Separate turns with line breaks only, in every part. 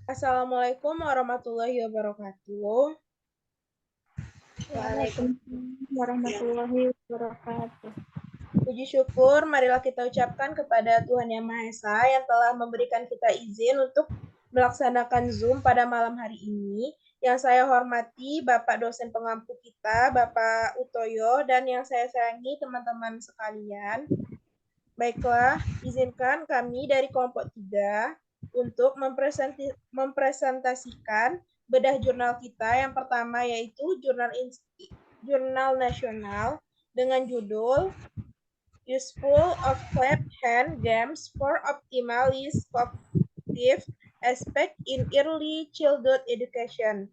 Assalamualaikum warahmatullahi wabarakatuh.
Waalaikumsalam warahmatullahi wabarakatuh.
Puji syukur, marilah kita ucapkan kepada Tuhan Yang Maha Esa yang telah memberikan kita izin untuk melaksanakan Zoom pada malam hari ini. Yang saya hormati Bapak dosen pengampu kita, Bapak Utoyo, dan yang saya sayangi teman-teman sekalian. Baiklah, izinkan kami dari kelompok 3 untuk mempresentasikan bedah jurnal kita. Yang pertama yaitu jurnal nasional dengan judul Useful of Clap Hand Games for Optimally Cognitive Aspect in Early Childhood Education.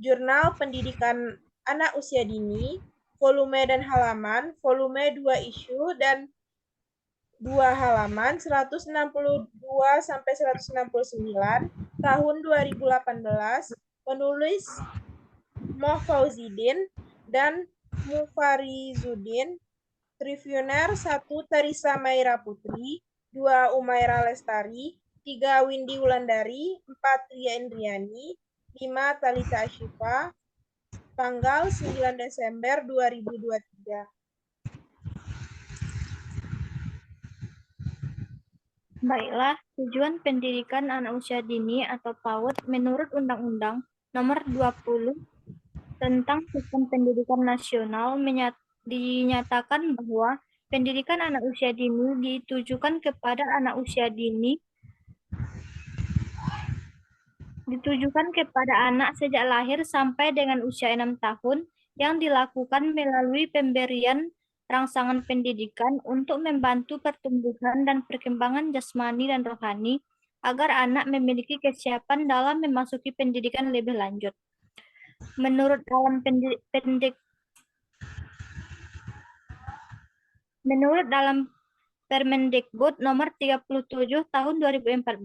Jurnal Pendidikan Anak Usia Dini, volume dan halaman, volume 2 isu dan 2 halaman 162 sampai 169 tahun 2018, penulis Mohfauzidin dan Mufarizuddin, Trivioner 1 Teresa Maira Putri, 2 Umaira Lestari, 3 Windy Wulandari, 4 Ria Indriani, 5 Talita Ashifa, tanggal 9 Desember 2023.
Baiklah, tujuan pendidikan anak usia dini atau PAUD menurut Undang-Undang Nomor 20 tentang Sistem Pendidikan Nasional dinyatakan bahwa pendidikan anak usia dini ditujukan kepada anak usia dini anak sejak lahir sampai dengan usia 6 tahun yang dilakukan melalui pemberian rangsangan pendidikan untuk membantu pertumbuhan dan perkembangan jasmani dan rohani agar anak memiliki kesiapan dalam memasuki pendidikan lebih lanjut. Menurut dalam Permendikbud Nomor 37 Tahun 2014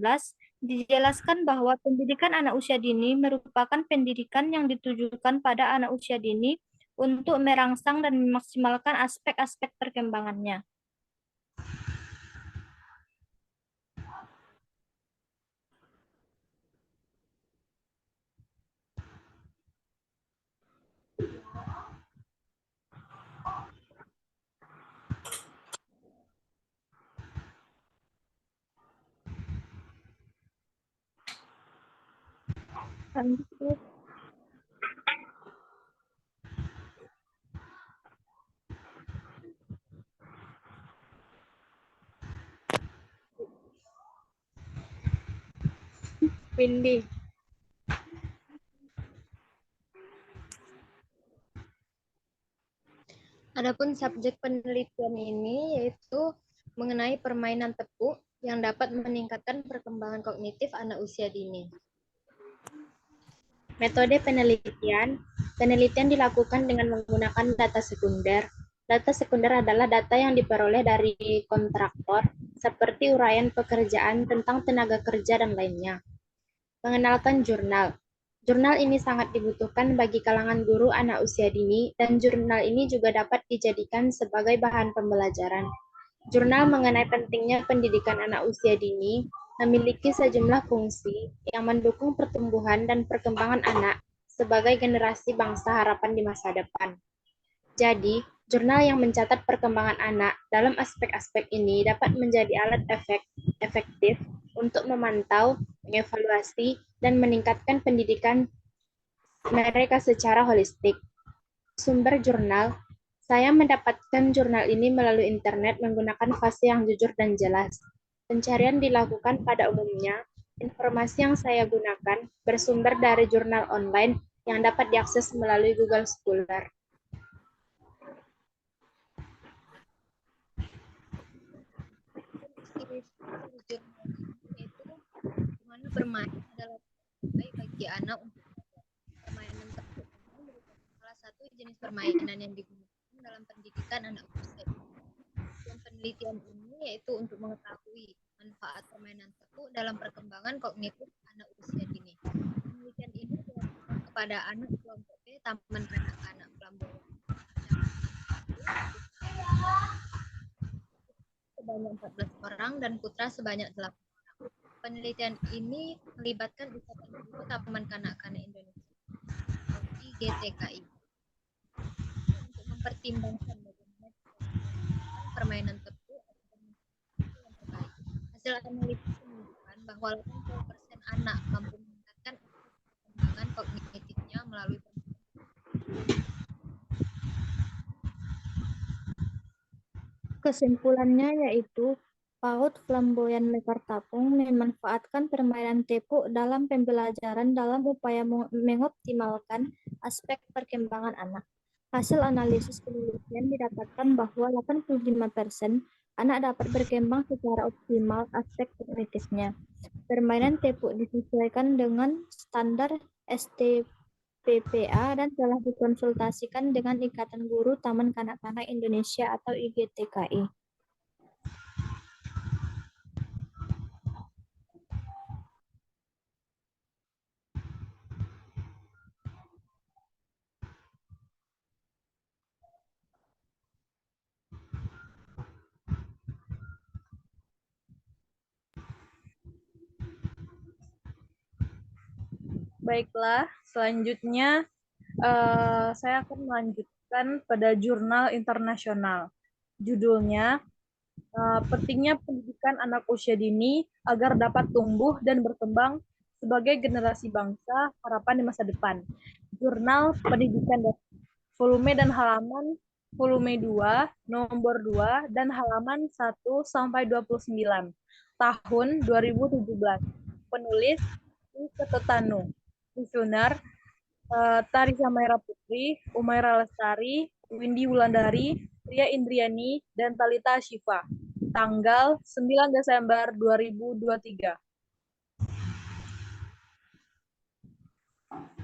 dijelaskan bahwa pendidikan anak usia dini merupakan pendidikan yang ditujukan pada anak usia dini untuk merangsang dan memaksimalkan aspek-aspek perkembangannya. Lanjut.
Windy. Adapun subjek penelitian ini yaitu mengenai permainan tepuk yang dapat meningkatkan perkembangan kognitif anak usia dini. Metode penelitian dilakukan dengan menggunakan data sekunder. Data sekunder adalah data yang diperoleh dari kontraktor, seperti uraian pekerjaan tentang tenaga kerja dan lainnya. Mengenalkan jurnal. Jurnal ini sangat dibutuhkan bagi kalangan guru anak usia dini, dan jurnal ini juga dapat dijadikan sebagai bahan pembelajaran. Jurnal mengenai pentingnya pendidikan anak usia dini memiliki sejumlah fungsi yang mendukung pertumbuhan dan perkembangan anak sebagai generasi bangsa harapan di masa depan. Jadi, jurnal yang mencatat perkembangan anak dalam aspek-aspek ini dapat menjadi alat efektif untuk memantau, mengevaluasi, dan meningkatkan pendidikan mereka secara holistik. Sumber jurnal, saya mendapatkan jurnal ini melalui internet menggunakan fase yang jujur dan jelas. Pencarian dilakukan pada umumnya. Informasi yang saya gunakan bersumber dari jurnal online yang dapat diakses melalui Google Scholar. Yaitu gimana bermain adalah baik bagi anak untuk permainan tepuk merupakan salah satu jenis permainan yang digunakan dalam pendidikan anak usia. Tujuan penelitian ini yaitu untuk mengetahui manfaat permainan tepuk dalam perkembangan kognitif anak usia dini. Penelitian ini dilakukan kepada anak kelompok B Taman Kanak-kanak Pelamboyan sebanyak 14 orang dan putra sebanyak 8 orang. Penelitian ini melibatkan usapan
Taman Kanak-kanak Indonesia atau IGTKI untuk mempertimbangkan bagaimana permainan tebu yang terbaik. Hasil analisis menunjukkan bahwa 80% anak mampu meningkatkan perkembangan kognitifnya melalui permainan.
Kesimpulannya yaitu PAUD Flamboyan Mekartapung memanfaatkan permainan tepuk dalam pembelajaran dalam upaya mengoptimalkan aspek perkembangan anak. Hasil analisis penelitian didapatkan bahwa 85% anak dapat berkembang secara optimal aspek kognitifnya. Permainan tepuk disesuaikan dengan standar STPPA dan telah dikonsultasikan dengan Ikatan Guru Taman Kanak-kanak Indonesia atau IGTKI.
Baiklah, selanjutnya saya akan melanjutkan pada jurnal internasional. Judulnya, pentingnya pendidikan anak usia dini agar dapat tumbuh dan berkembang sebagai generasi bangsa harapan di masa depan. Jurnal Pendidikan volume dan halaman volume 2, nomor 2, dan halaman 1 sampai 29, tahun 2017. Penulis Ketetanu. Visioner Tarisa Maira Putri, Umaira Lestari, Windy Wulandari, Ria Indriani, dan Talita Syifa. Tanggal 9 Desember 2023.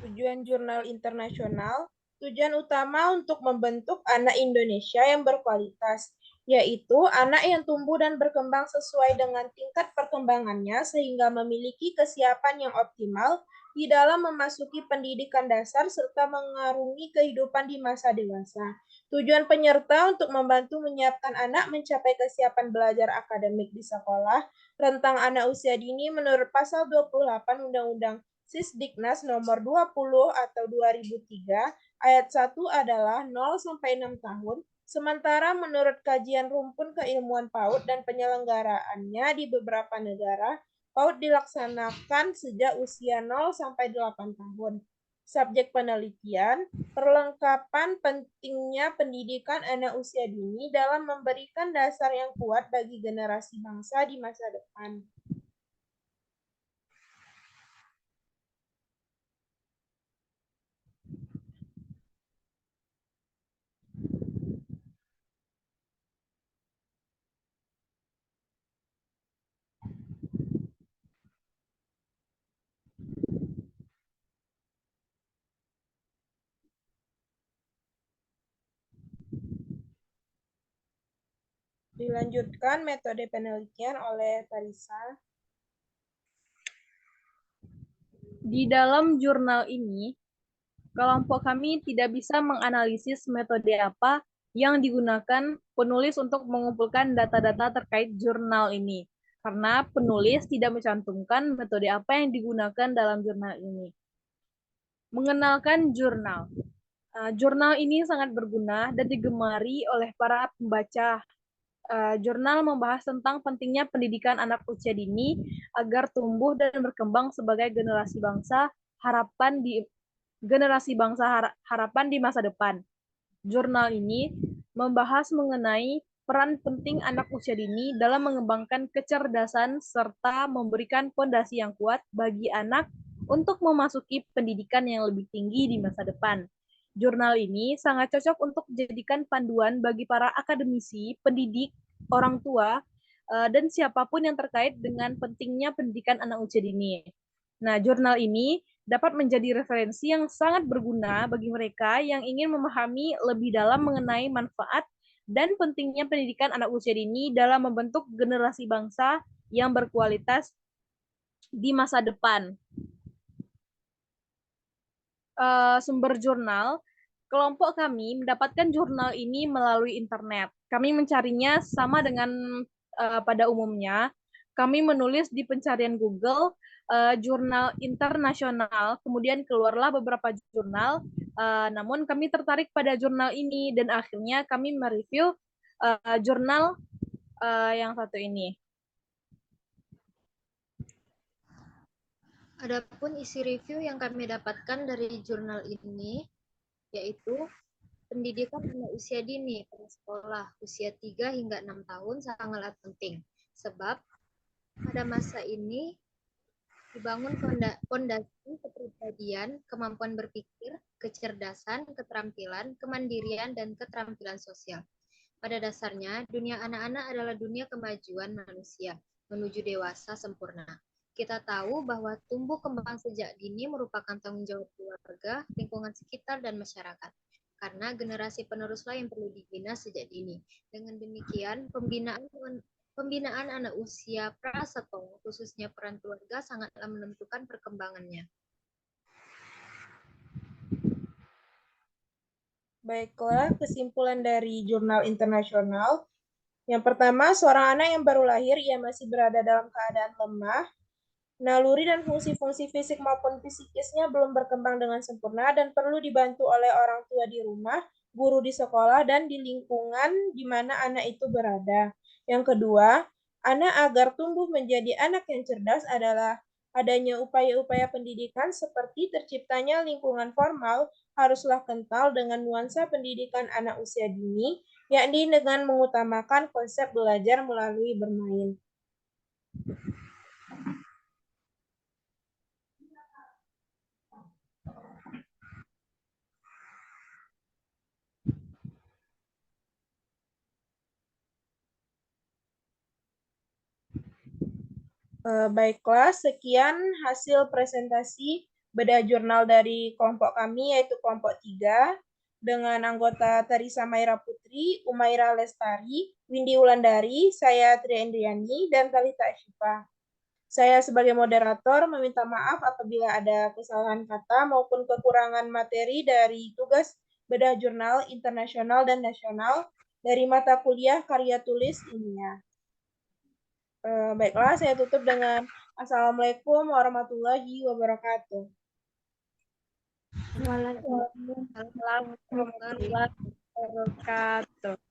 Tujuan jurnal internasional, tujuan utama untuk membentuk anak Indonesia yang berkualitas, yaitu anak yang tumbuh dan berkembang sesuai dengan tingkat perkembangannya sehingga memiliki kesiapan yang optimal di dalam memasuki pendidikan dasar serta mengarungi kehidupan di masa dewasa. Tujuan penyerta untuk membantu menyiapkan anak mencapai kesiapan belajar akademik di sekolah, rentang anak usia dini menurut pasal 28 Undang-Undang Sisdiknas nomor 20 atau 2003 ayat 1 adalah 0 sampai 6 tahun, sementara menurut kajian rumpun keilmuan PAUD dan penyelenggaraannya di beberapa negara, PAUD dilaksanakan sejak usia 0 sampai 8 tahun. Subjek penelitian, perlengkapan pentingnya pendidikan anak usia dini dalam memberikan dasar yang kuat bagi generasi bangsa di masa depan. Dilanjutkan metode penelitian oleh Tarisa.
Di dalam jurnal ini, kelompok kami tidak bisa menganalisis metode apa yang digunakan penulis untuk mengumpulkan data-data terkait jurnal ini, karena penulis tidak mencantumkan metode apa yang digunakan dalam jurnal ini. Mengenalkan jurnal. Jurnal ini sangat berguna dan digemari oleh para pembaca. Jurnal membahas tentang pentingnya pendidikan anak usia dini agar tumbuh dan berkembang sebagai generasi bangsa harapan di masa depan. Jurnal ini membahas mengenai peran penting anak usia dini dalam mengembangkan kecerdasan serta memberikan fondasi yang kuat bagi anak untuk memasuki pendidikan yang lebih tinggi di masa depan. Jurnal ini sangat cocok untuk dijadikan panduan bagi para akademisi, pendidik, orang tua, dan siapapun yang terkait dengan pentingnya pendidikan anak usia dini. Nah, jurnal ini dapat menjadi referensi yang sangat berguna bagi mereka yang ingin memahami lebih dalam mengenai manfaat dan pentingnya pendidikan anak usia dini dalam membentuk generasi bangsa yang berkualitas di masa depan. Sumber jurnal, kelompok kami mendapatkan jurnal ini melalui internet. Kami mencarinya sama dengan pada umumnya. kami menulis di pencarian Google jurnal internasional, kemudian keluarlah beberapa jurnal, namun kami tertarik pada jurnal ini dan akhirnya kami mereview jurnal yang satu ini.
Adapun isi review yang kami dapatkan dari jurnal ini yaitu pendidikan anak usia dini pada sekolah usia 3 hingga 6 tahun sangatlah penting. Sebab pada masa ini dibangun fondasi kepribadian, kemampuan berpikir, kecerdasan, keterampilan, kemandirian, dan keterampilan sosial. Pada dasarnya, dunia anak-anak adalah dunia kemajuan manusia menuju dewasa sempurna. Kita tahu bahwa tumbuh kembang sejak dini merupakan tanggung jawab keluarga, lingkungan sekitar, dan masyarakat. Karena generasi peneruslah yang perlu dibina sejak dini. Dengan demikian, pembinaan anak usia praseto, khususnya peran keluarga, sangatlah menentukan perkembangannya.
Baiklah, kesimpulan dari jurnal internasional. Yang pertama, seorang anak yang baru lahir, ia masih berada dalam keadaan lemah. Naluri dan fungsi-fungsi fisik maupun psikisnya belum berkembang dengan sempurna dan perlu dibantu oleh orang tua di rumah, guru di sekolah, dan di lingkungan di mana anak itu berada. Yang kedua, anak agar tumbuh menjadi anak yang cerdas adalah adanya upaya-upaya pendidikan seperti terciptanya lingkungan formal haruslah kental dengan nuansa pendidikan anak usia dini, yakni dengan mengutamakan konsep belajar melalui bermain. Baiklah, sekian hasil presentasi bedah jurnal dari kelompok kami, yaitu kelompok 3, dengan anggota Teresa Maira Putri, Umaira Lestari, Windy Wulandari, saya Tria Indriani, dan Talita Ashifa. Saya sebagai moderator meminta maaf apabila ada kesalahan kata maupun kekurangan materi dari tugas bedah jurnal internasional dan nasional dari mata kuliah karya tulis ilmiah. Baiklah, saya tutup dengan Assalamualaikum warahmatullahi wabarakatuh.
Waalaikumsalam warahmatullahi wabarakatuh.